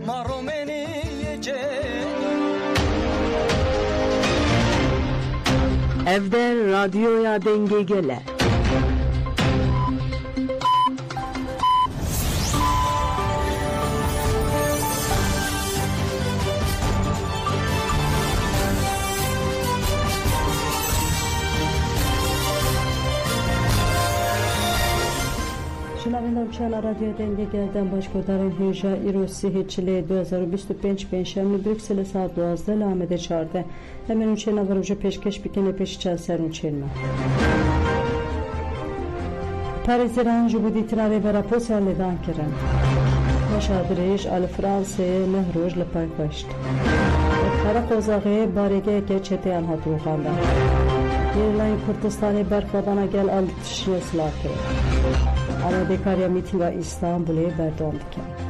ma Romaniye ce Evde radyoya denge gele. شنوندگان چنل رادیو دنگه گردن باشگرداران هیجا ایروسی هیچلی 2025 پنجشنبه بریکسل ساعت 12 لامده 14 همین چنل بروجه پیشکش بکنه پیش چند سرون چنل پاریزیران جبودی تناره برا پوسر لیدان کرن مشادریش آل فرانسه نهروج لپای خوشت اتخار قوزاقه بارگه که چته انها تو خانده ایرلاین کردستانی برخوادانا گل آل تشنی سلاح کرد آرادکاریا میتینگا استانبولی بردام دکن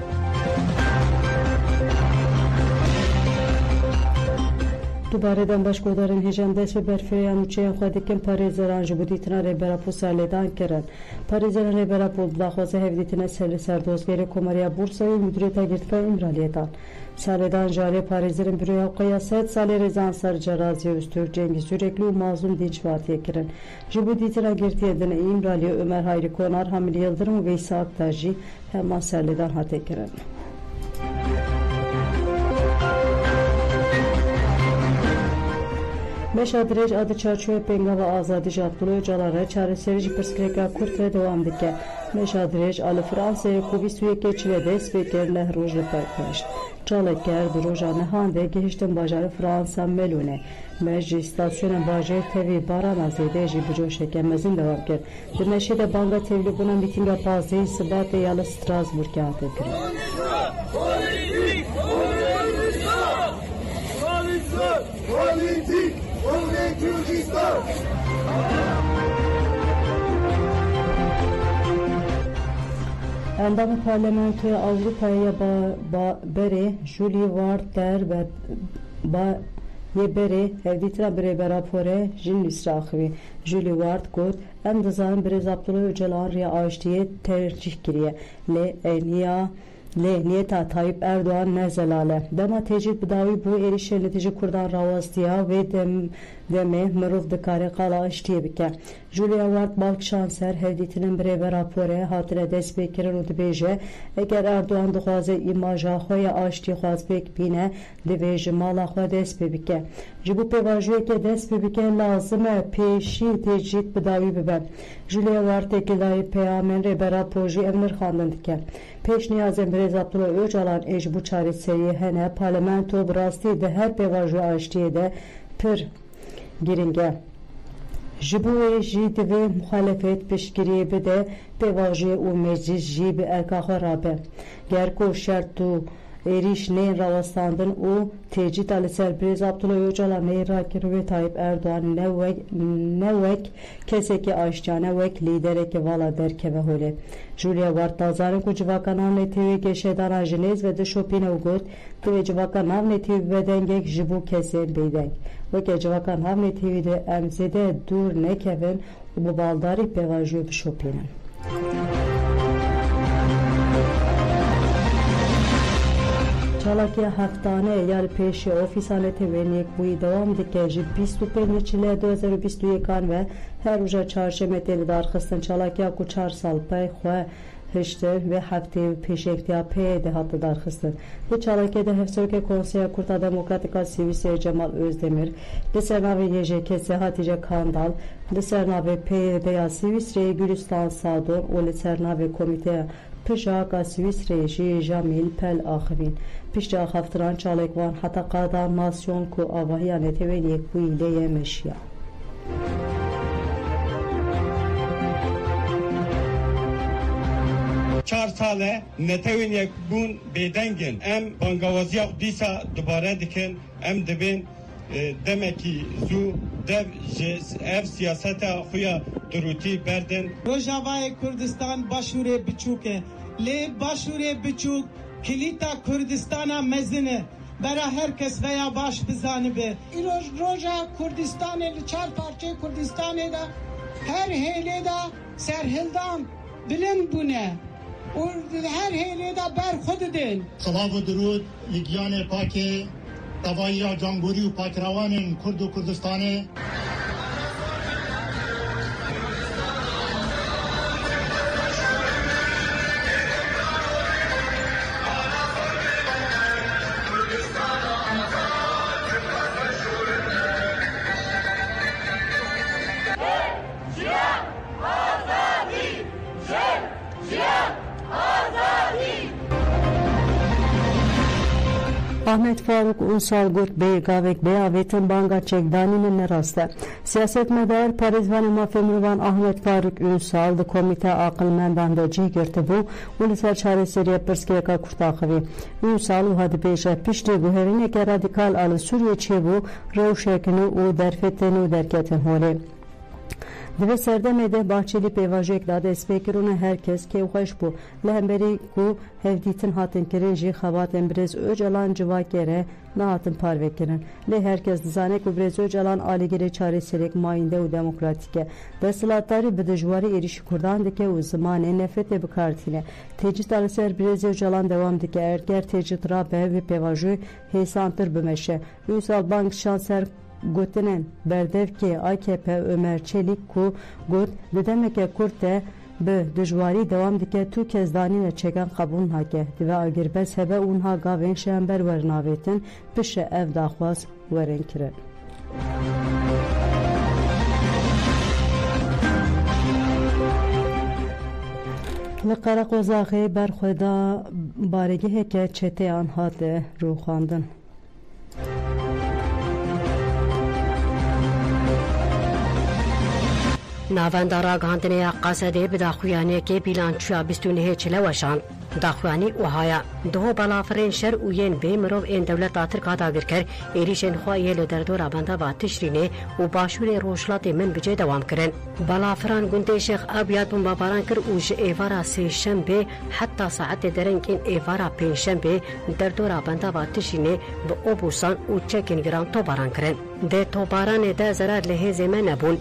دوباره دن باشگرداران هیجان دست به برفیان چه خودی کم پاریزران جبودی تناره برا پوسر لیدان کرد پاریزران برا پول داخوازه هفدی تنه سردوزگیر کماریا بورسای مدیریتا گرتفای امرالیتان سالدان جاری پاریزران بروی قیاست سال رزان سر جرازی استور جنگی سورکلی و مازون دینچواتیه کرن جبودی تنه گرتیه دن امرالی عمر هایری کنار حملی یلدرم و ویسا اکتاجی همان سالدان هاته کرن مشادرج adı çarçoya penga ve azadi jatbulu calara çareserici perskireka kurt ve devam dike. Meshadrej alı Fransa'ya kubistuye keçve de speker nehrojle perkmeşt. Çalaker duroja nehande gehişten bajarı Fransa melune. Meclis istasyonu bajarı tevi barana zede jibujo şekemezin devam ker. Dimeşede banga tevli buna mitinga pazdeyi sıbat yalı Strasbourg'a atekir. Politik! Kürdistan! Endamı parlamentoya Avrupa'ya beri Julie Ward der ve beri hevditra bire berapore jin lisraxvi Julie Ward got endazan bire zaptulu öcelan riya aştiye tercih kiriye le eniya niyeta Tayyip Erdoğan nezelale. Dema tecid bidavi bu erişe netice kurdan ravazdiya ve deme mırov dikare kala iştiye bike. Julia Ward balk şanser hevditinin birebe rapore hatire dest bekirir u dibêje eger Erdoğan dixwaze imaja xwe ya aştî xwazbek bîne dibêje mala xwe dest pê bike. Ji bo pêvajiyekê dest pê bike lazim e pêşî tecid bidawî bibe. Julia Ward têkildayê peyamên rêbera projî ev nirxandin dike. Pêşniyazên Birêz Abdullah Öcalan ê ji bo çareseriyê hene parlamento bi rastî di her pêvajoya aştiyê de pir giring e. Ji bo wê jî divê muhalefet piştgiriyê bide pêvajoyê û meclis jî bi erka xwe rabe. Ger ku şert û êrîş nên rawestandin û tecîda li ser Birêz Abdullah Öcalan nê rakirî Tayyip Erdoğan ne wek kesekî aştiyane wek lîderekî vala derkeve holê. Julia Ward dazarin ku civaka navnê têwê geşedana jinêz ve di şopîne û got divê civaka navnê têwî bibe dengek ji bo kesên bêdeng. Weke civaka navnê têwî de em zêde dûr nekevin û bi baldarî pêvajoyê bişopînin. Çalakiya heftane yar peşi ofisalete ve nekbuyi devam dike ji 25 çile 2021 ve her uca çarşembe teli darxistin Çalakiya ku 4 sal pey xwe hiştir ve hafte peşektiya pey de hattı darxistin. Bu Çalakiya'da hevserke konseya Kurta Demokratika Sivisi Cemal Özdemir, Lisernave YJK Hatice Kandal, Lisernave PYD'ya Sivisre'yi Gülistan Sador o Lisernave Komite Pijaka Sivisre'yi Jamil Pel Axivin. Pişti axaftıran çalekvan hata qada masyon ku avahiya neteven yek bu ile yemeşya. چهار ساله نتوین یک بون بیدنگن ام بانگوازی دیسا دوباره دکن ام دبین دمکی زو dev ev siyaseta xuya duruti berdin. Rojavay Kurdistan başure biçuke. Le başure biçuk kilita Kurdistana mezine. Bera herkes veya baş bizanibe. Roja Kurdistan'ı çar parça Kurdistan'ı da her hele da serhildan bilin bu ne? و هر هیله دا بر خود دین. صلاة و درود لگیان پاک دوایی جمهوری و پاکروان کرد و کردستان. Ahmet Faruk Unsal Gurt Beygavek Beyavet'in banga çekdaninin nerasta. Siyasetmedar Parizvan Mafemruvan Ahmet Faruk Unsal da komite akılmendan da cigirti bu ulusal çareseriye Perskiyaka kurtakıvi. Unsal u hadi peşe pişti bu hevine ke radikal alı Suriye çebu revşekini u derfetini u derketin holi. Dve serdemede Bahçeli pevajek da despekirune herkes ki uxaş bu. Lehemberi ku hevditin hatin kirin ji xabat embrez öcalan civakere na hatin parvekirin. Le herkes dizane ku brez öcalan aligere çareserek mayinde u demokratike. Destilatari bidejvari erişi kurdan dike u zamane nefrete bikartine. Tecit aliser brez öcalan devam dike erger tecit rabe ve pevajı hesantır bimeşe. Ünsal bank şanser Gotinen berdevke AKP Ömer Çelik ku got dedemeke kurte be dijwari devam dike tu kezdanine çeken qabun hake ve agirbes hebe unha gaven şember vernavetin pişe ev daxwas veren kirin. Li Qereqozaxê berxweda baregeheke çeteyan hate rûxandin. ناوەندە ڕاگەاندنەیە قەسەدێ بداخوایانەیەکی بیلانچویا بیستونهەیە چلەوەشان داخوانی وهایە دهۆ بەڵافرێن شەر و یەن بێ مرۆڤ ئێن دەولەتا ترکا داگرکەر ئێریشێن خوایە لە دەردۆرا بەندەبا تشرینێ و باشوورێ ڕۆژڵاتی من بجێ دەوامکردن بەڵافران گوندەی شێخ ئابیات بمباباران کرد و ژ ئێڤارا سێشەمبێ حتا ساعەتێ دەرەنگین ئێڤارا پێنجشەمبێ دەردۆرا بەندەبا تشرینێ بە ئۆبوسان و چەکین گران تۆباران کردن دێ تۆبارانێدا زەرار لە هێزێمە نەبوون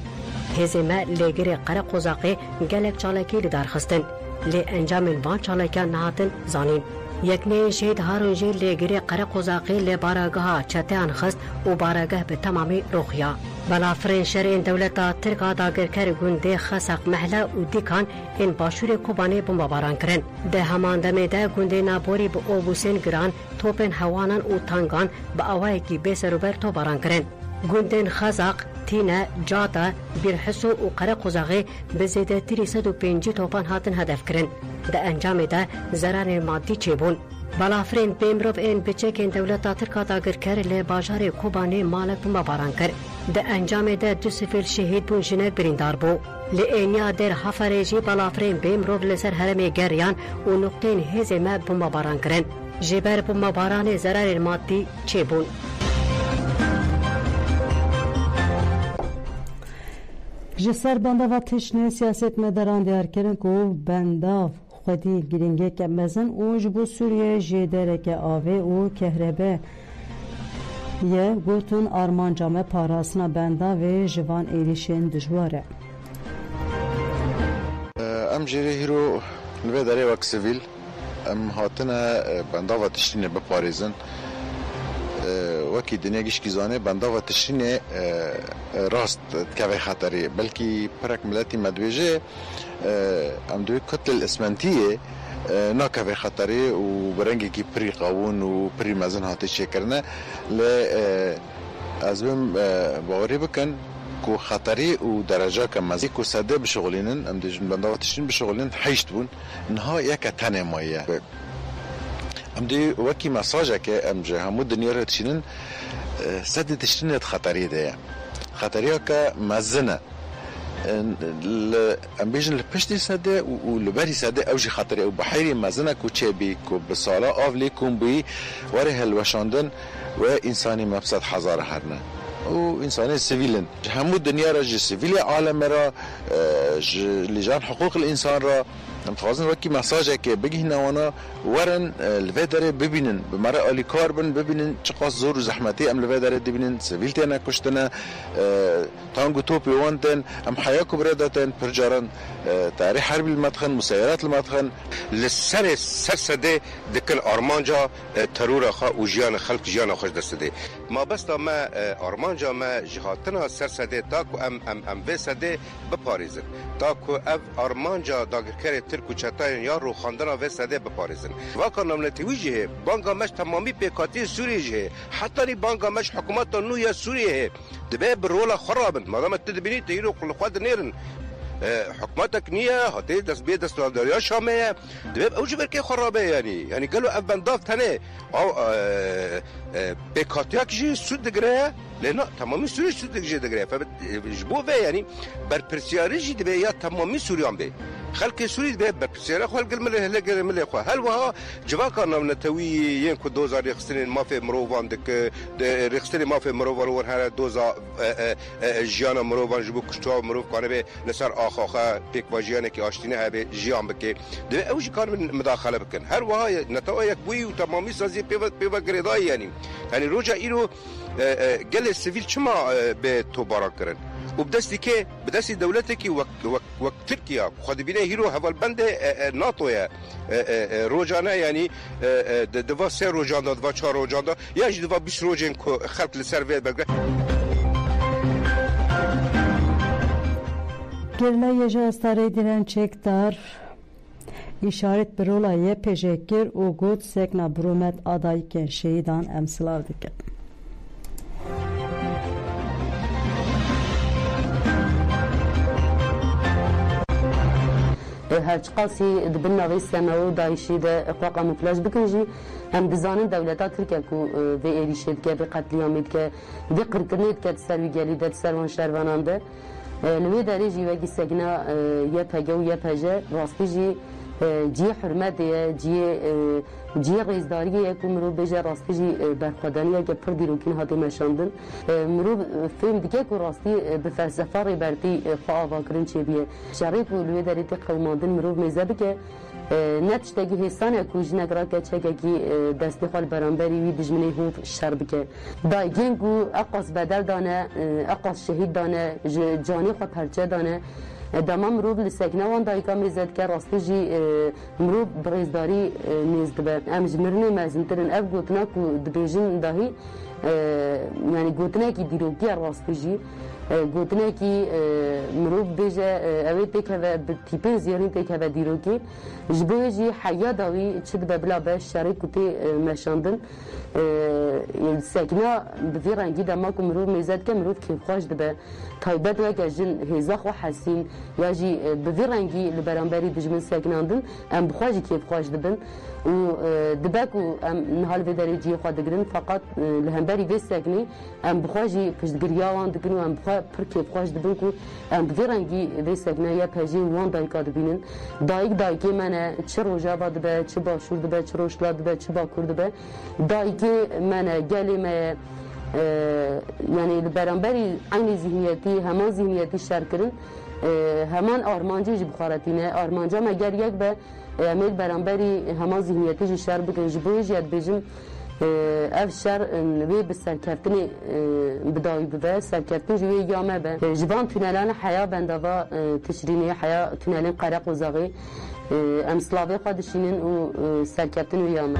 هێزێمە لێگرێ قەرەقۆزاقێ gelek çalekî li darxistin lê encamên van çalekiyan nehatin zanîn yekneyên şehîd harûn jî lêgirê Qereqozaqê lê barageha çeteyan xist û baregeh bi temamî roxiya belafirên şerên dewleta Tirka dagirker gundê Xeseq Mehle û Dîkan ên başûrê Kobanê bombebaran kirin di heman demê de gundê Naborî bi obûsên giran topên hewanan û tangan bi awayekî bêserûber tobaran kirin gundên Xezaq Tîne, Cata, Birhiso û Qereqozaxê bi zêdetirî 150 topan hatin hedefkirin. Di encamê de zerarên maddî çêbûn. Balafirên pêmirov ên biçekên dewleta Tirka dagirker lê bajarê Kobanê malek bombebaran kir. Di encamê de 2 sivîl şehîd bûn jinek birîndar bû. Li êniya der Heferê jî balafirên pêmirov li ser herêmê geriyan û nuqteyên hêzê me bombebaran kirin. Ji ber bombebaranê zerarên maddî çêbûn. Ji ser bandava tişnê siyasetmedaran diyarkirin ku bendav xwedî girîngeke mezin û ji bo Sûriye jê dereke avê û kehrebe ye gotin armanca me parastina bendavê ji van êrişên dijwar e. Em jî hîro li vê derê wek sivîl em hatine bendava tiştînê biparêzin وەکی دنیا گشتی زانێ بەنداوە تشرینێ ڕاست کەوەی خەتەری بەلکی پرەک ملەتی مەدوێژێ ئەم دوێ کتل ئەسمەنتیە ناکەوەی خەتەری و بەرەنگێکی پری قاون و پری مەزن هاتی چێکردنە لێ ئەز بم باوەری بکەن کو خەتەری و دەرەجاکە مەزی کو سەدە بشغلینن ئەم دێژن بەنداوە تشرین بشغلین حیشت بوون نها یەکە تەنێ مایە ام دی وکی مساجه که ام جه همو دنیا رو تشینن سد تشینت خطری ده خطری ها که مزنه ام بیجن لپشتی سده و لبری سده اوجی خطری او بحیری مزنه کو چه بی کو بسالا آولی کن بی وره هلوشاندن و انسانی مبسط حزار هرنه و انسانی سیویلن همو دنیا را جه سیویل عالم را لجان حقوق الانسان را متخوازن وکی مساجه که بگی نوانا ورن الویداره ببینن بمره آلی کار بن ببینن چقدر زور و زحمتی ام الویداره ببینن سویل تینا کشتنه تانگو توپی وانتن ام حیاکو برداتن پرجارن تاریخ حربی المدخن مسیرات المدخن لسر سرسده دکل آرمانجا ترور خا و جیان خلق جیان خوش دسته ما بس تا ما آرمانجا ما جهاتنا سرسده تاکو ام وسده بپاریزن تاکو اف آرمانجا داگرکر ترک و چتاین یا رو خواندن وسده بپاریزن واقعا نمونتوی جه بانگا مش تمامی پیکاتی سوریه جه حتی بانگا مش حکومت نویا سوریه دبه برولا خرابن مادام تدبینی تیرو کل خود نیرن حکومتك نية هاتي دست بيه دست داريا شامية دبيب اوجي بركي خرابة يعني قالوا اف بنداف تاني او بيكاتياك جي سود دقرية لأنه تمامي سوري سود دقرية فبجبوه بيه يعني برپرسياري جي دبيه يا تمامي سوريان بيه خلق سوري دبيه برپرسياري خلق الملي خواه هل وها جواكا نتوي ينكو دوزا ريخستنين ما في مروفان دك ريخستنين ما في مروفان ورهانا دوزا جيانا مروفان جبو كشتوا مروف كانه بيه لسر آخاخه پیک واجیانه که آشتینه هبه جیان بکه دوی اوجی کار من مداخله بکن هر وها نتاو یک بوی و تمامی سازی پیوه گریدایی یعنی روجا ایرو گل سیویل چما به تو بارا کرن و بدستی که بدستی دولتی که وقت ترکیه خود بینه هیرو حوالبند ناتویا روجانه یعنی دوا 3 روجان دا دوا 4 روجان دا یا جی دوا 20 روجن که خلق لسر وید بگره Gerle yeje starê diren çekdar işaret bir olayê pêşekir û got sekna Brumet adayîkên şehîdan em silav dikin. هرچقاسی دبن نوی سماو دایشی ده اقواقا مفلاج بکن جی هم بزانن دولتا ترکیه کو وی ایریشید که به قتلیامید که وی قرکنید که سروی گلی ده سروان شروانان ده لوی داری جی وگی سگنا یه پگه و یه پجه راستی جی حرمت جی غیزداریه که مرو بجه راستی جی برخوادانیه که پر دیروکین هاتی مشاندن مرو فیلم دیگه که راستی به فلسفه ریبرتی خواه آواکرین چه بیه شرعی که لوی داری تی قیماندن مرو میزه بکه نتشتگی حسانه کوچ نگرا که چگی دستی خال برانبری وی دجمنی هو شر بکه دایگین کو اقاس بدل دانه اقاس شهید دانه جانی خو پرچه دانه دما مرود لسکنه وان دایکا میزد که راستی جی مرود برزداری نیزد به امجمرنی مزنترن اف گوتنا کو دبیجن داهی یعنی گوتنا کی دیروگی راستی جی گوتنه کی مرود بیجه اوی تک و تیپین زیارین تک و دیروگی جبویجی حیا داوی چد ببلا به شریکتی مشاندن سکنه به رنگی دما کو مرود میزد که مرود کی خوش دبه تایبت و جن هزاخ و حسین یا جی به رنگی لبرانبری دجمن سکناندن ام بخواجی کی خوش دبن و دبکو ام نهال و درجی خود دگرن فقط لهمبری و سکنی ام بخواجی پشتگریان دگرن ام بخوا پرکی بخواج دبن کو ام به رنگی و سکنه یا پجی وان دایکا دبینن دایکی منه چه روجا باد به چه باشور دبه چه روشلا دبه چه باکور دبه دایکی منه گلی ما یعنی برانبری عین ذهنیتی همان ذهنیتی شر کردن همان آرمانجی بخارتینه آرمانجا مگر یک به امید برانبری همان ذهنیتی شر بکن جبویش یاد بیجم اف شر وی به سرکفتنی بدایی به سرکفتنی جوی یامه به جوان تونلان حیا بندوا تشرینی حیا تونلان قرق و زاغی امسلاوی خودشینن و سرکفتن و یامه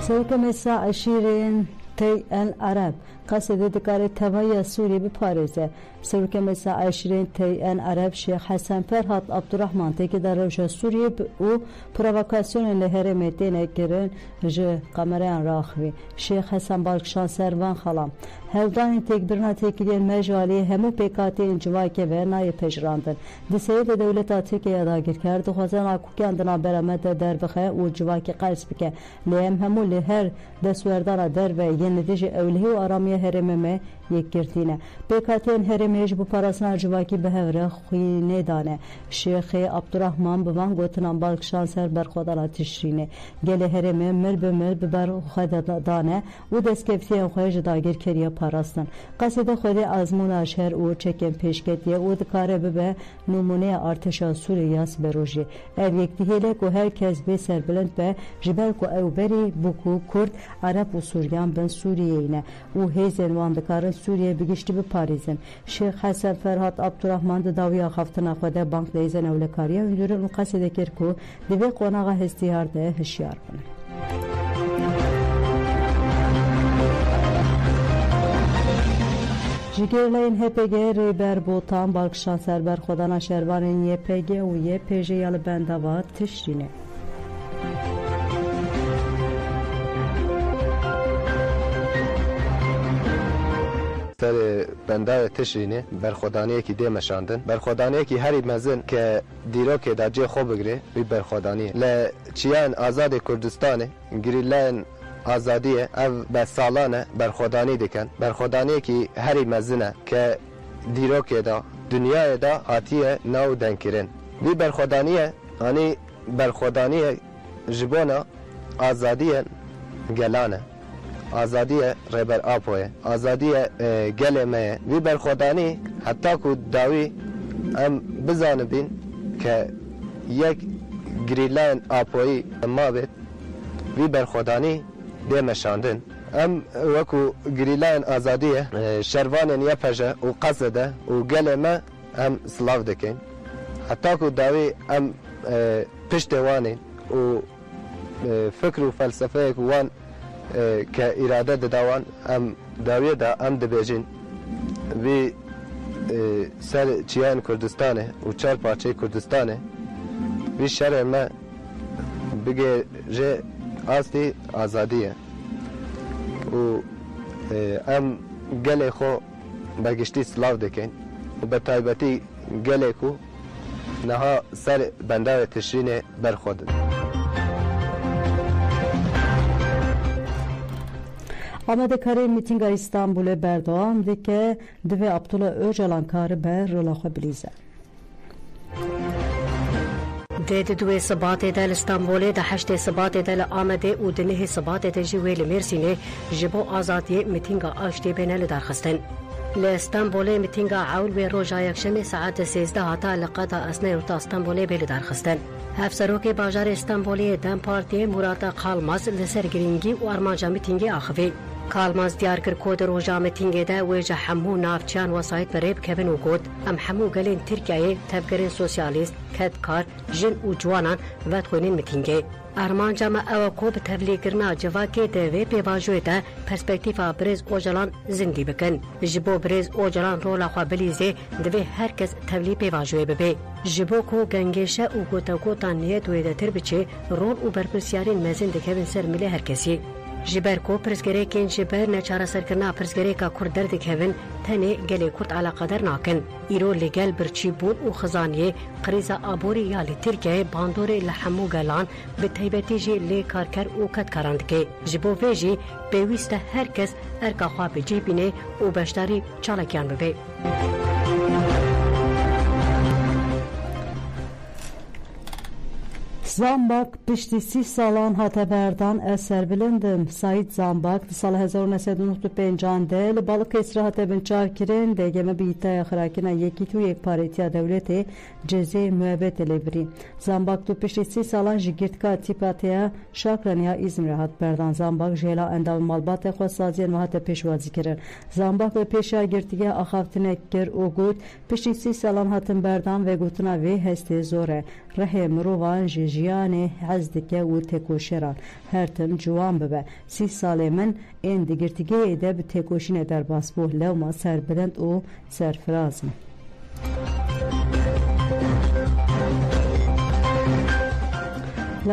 سوک مسا عشیرین تی ان عرب قصد دکار توای سوری به پاریزه سوک مسا عشیرین تی ان عرب شیخ حسن فرهاد عبدالرحمن تی که در روش سوریه و پرووکاسیون لهرم دینه گرن جه قمران راخوی شیخ حسن بالکشان سروان خلام هلدان تکبرنا تکیلین مجالی همو پیکاتی انجوای که ورنای پجراندن دیسایی ده دولتا ترکیه داگیر کرد و خوزن آکوکی اندنا برامد در بخه و جوای که قرص بکه لیم همو لهر دستوردان در و ین نتیجه اولیه و آرامی هرمه یک گرتینه بکاتین هرمش بو پاراسنا جواکی به هوره خوینه دانه شیخ عبدالرحمن بوان گوتنان بالکشان سر برخودالا تشرینه گل هرمه مل به مل ببر خود دانه و دستکفتی خوش داگیر کریه پاراستن قصد خود آزمون اشهر او چکن پیشکتیه او دکاره به نمونه ارتشا سوریه بروجی ev yektihele ku herkes be serbülent be jibel ku ew berî bûku Kurd Arab û Suryan ben Sûriyeyê ne û hêzên wan dikarin Sûriye bigiştî biparêzin Şêx Hesen Ferhat Abdurrahman di dawiya xaftina xwe de bank lêzên ewlekariya hundurin û qesê kir ku di vê qonaxa hestiyar de hişyar bine Jigerleyin HPG rêber botan balkişan serber xwedana şervanên YPG û YPJ ya li bendava tişrîne. سر بندای تشرینه برخودانی کی دی مشاندن برخودانی کی هری مزن که دیروک داجی خوب بگیره بی برخودانی ل چیان آزاد کردستان گریلن آزادیه او به سالانه برخودانی دکن برخودانی کی هری مزنه که دیروک دا دنیای دا آتیه نو دنکرین بی برخودانیه یعنی برخودانی جبونا آزادیه گلانه آزادی ربر آپوه آزادی گلمه وی برخودانی حتی که داوی ام بزانبین که یک گریلان آپوی ما بید وی برخودانی دیمشاندن ام وکو گریلان آزادی شروان یپجه و قصده و گلمه ام سلاف دکن حتی که داوی ام پشتوانی و فکر و فلسفه وان که اراده داوان ام داویه دا ام دبیجین وی سر چیان کردستانه و چار پارچه کردستانه وی شرع ما بگه جه آستی آزادیه و ام گله خو برگشتی سلاو دکن و به طایبتی گله کو نها سر بندار تشرین برخود Amadekarê mîtînga İstanbulê berdewam dike divê Abdullah Öcalan karı be rola xwe bilîze. Dê di duê Sibatê de li Stenbolê di heştê Sibatê de li Amedê û di nehê Sibatê de jî wê li Mêrsînê ji bo azadiyê mîtînga aştê bêne li derxistin. Li Stenbolê mîtînga ewl wê roja yekşemê saetê 13 hata li qeda Esneyota Stenbolê bê li derxistin. Hevserokê bajarê Stenbolê Dem Partiyê Murat Kalmaz li ser girîngî û armanca mîtîngê axivî. Kalmaz diyar kir ku di roja mîtîngê de wê ji hemû navçeyan wesayît bi rê bikevin û got em hemû gelên Tirkiyeyê tevgerên sosyalîst, kedkar, jin û ciwanan vedxwînin mîtîngê. Armanca me ew e ku bi tevlîkirina civakê di vê pêvajoyê de perspektîfa Birêz Ocalan zindî bikin. Ji bo Birêz Ocalan rola xwe bilîzê divê herkes tevlî pêvajoyê bibe. Ji bo ku gengêşe û gotegotan niyet wê de tir biçe rol û berpirsyarên mezin dikevin ser milê herkesî. Ji ber ku pirsgirêkên ji ber neçareserkirina pirsgirêka Kurd derdikevin tenê gelê Kurd alaqedar nakin. Îro li gel birçîbûn û xizaniyê qrîza aborî ya li Tirkiyeyê bandorê li hemû gelan bi taybetî jî lê karker û kedkaran dike. Ji bo vê jî pêwîst e herkes erka xwe bicêbîne û beşdarî çalakiyan bibe. Zambak piştî 30 salan hate berdan ez serbilindin. Saîd Zambak di sala 1995 de li Balıkesirê hate binçar kirin dêgeme bîtaya xirakina yekîtî û yekparêtiya dewletê cezê müebbetê lê birî. Zambak du piştî 30 salan ji girtika tîpatiya Şakraniya İzmirê hat berdan. Zambak ji hêla endamên malbatê xwe saziyên me hate pêşwazî kirin. Zambak ve pêşiya girtiya axaftinek kir û got piştî 30 salan hatin berdan ve gotina vê hestê zor e. Rehê mirovan ji jiyanê hez dike û têkoşeran her tim ciwan bibe. 30 salê min ên digirtîgehê de bi têkoşînê derbas bû lewma serbilind û serfiraz in.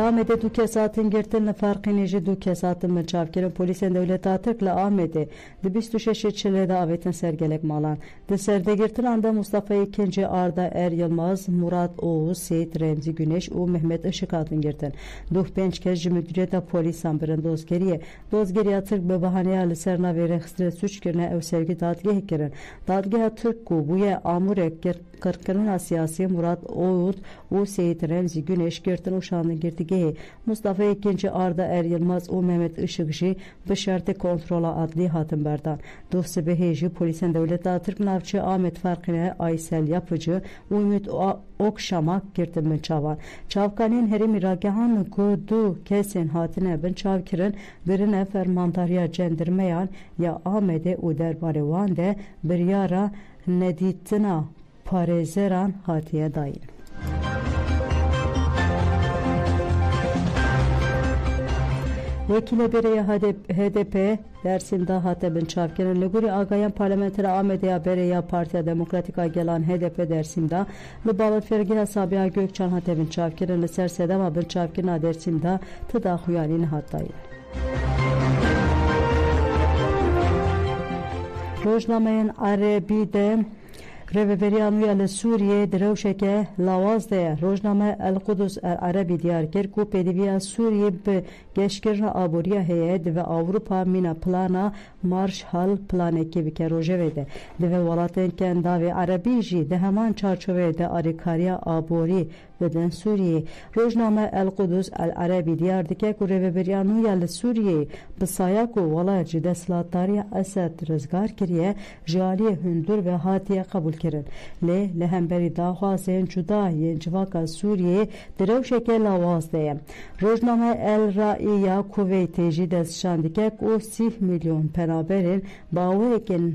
Ahmet'e dü kesatın girtin farkını ji dü kesatın mırçavkirin polisen devleta Türk la Ahmet'e de 26 çile de avetin sergelek malan. De serde girtin anda Mustafa II. Arda Er Yılmaz, Murat Oğuz, Seyit Remzi Güneş u Mehmet Işık adın girtin. Duh benç kez ji müdüriyeta polisan birin dozgeriye. Dozgeriya Türk be bahaneye ali serna veren xistre suç girne ev sevgi dadgeh kirin. Dadgeha Türk ku buye amurek kırkırına siyasi Murat Oğuz u Seyit Remzi Güneş girtin uşağının girdigehi. Mustafa II. Arda Er Yılmaz u Mehmet Işık ji bi şartı kontrola adli hatın berdan. Duh sibeheji polisen devleta Türk navçı Ahmet Farkine Aysel Yapıcı u Ümit Okşamak girtin bin çavan. Çavkanın heri miragehan ku du kesin hatine bin çavkirin birine fermantarya cendirmeyan ya Ahmet'e u derbare wan de bir yara neditina parezeran hatiye dayin. Vekile bereye HDP Dersim'de Hateb'in çavkirin Liguri Agayan Parlamentere Ahmediya Bereya Partiya Demokratika gelen HDP Dersim'de Libalat Fergiha Sabiha Gökçen Hateb'in çavkirin Sersedema bin çavkirin Dersim'de tıdahuyanin hattayı. Rojnameyin Arabi'de Revberiyanuya li Suriye dirawşeke lawazde rojname El Kudüs El Arabi diyar kir ku pediviya Suriye bi geşkirna aboriya heye ve Avrupa mina plana Marshall planeki bike rojevede ve walatên kenda ve Arabi jî de heman çarçovede arikariya abori ve Suriye rojname El Kudüs El Arabi diyar dike ku revberiyanuya li Suriye bi saya ku wala deslatariya Esed rizgar kiriye jaliye hündür ve hatiye kabul kirin. Lehemberi daxwazên cuda yên civaka Sûriyê direwşeke lawaz de. Rojname El Raiya Kuveytê jî destşan dike ku 30 milyon penaberên bawerekên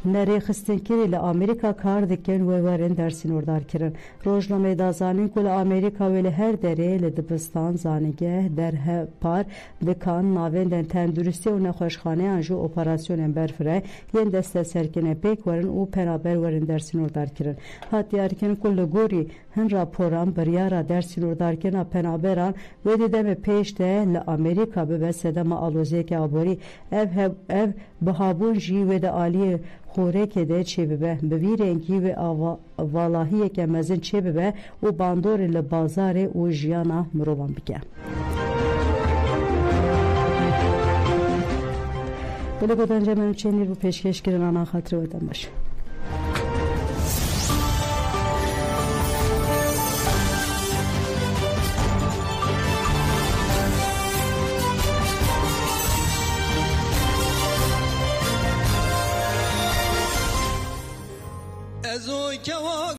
nerêxistinkerê li Amerîka kar dikin wê werin dersîn ordar kirin. Rojnameyê da zanîn ku li Amerîka wê li her derê li dibistan zanîgeh derhepar dikan navên tenduristî û nexweşxaneyan ji operasyonên berfireh yên desteserkirine pêk werin û penaber werin dersîn ordar kirin. Hat diyarkirin ku li gorî hin raporan biryara dersîn ordarkirina penaberan wê di demê pêş de li Amerîka bibe sedema aloziyeke aborî ev bihabûn jî wê de aliyê xoreke de çêbibe bi vî rengî ve valahiyeke mezin çêbibe û bandorê li bazarê û jiyana mirovan bike. Li godan cemen çênî bu pêşkêşkirin ana xatirê we demiş.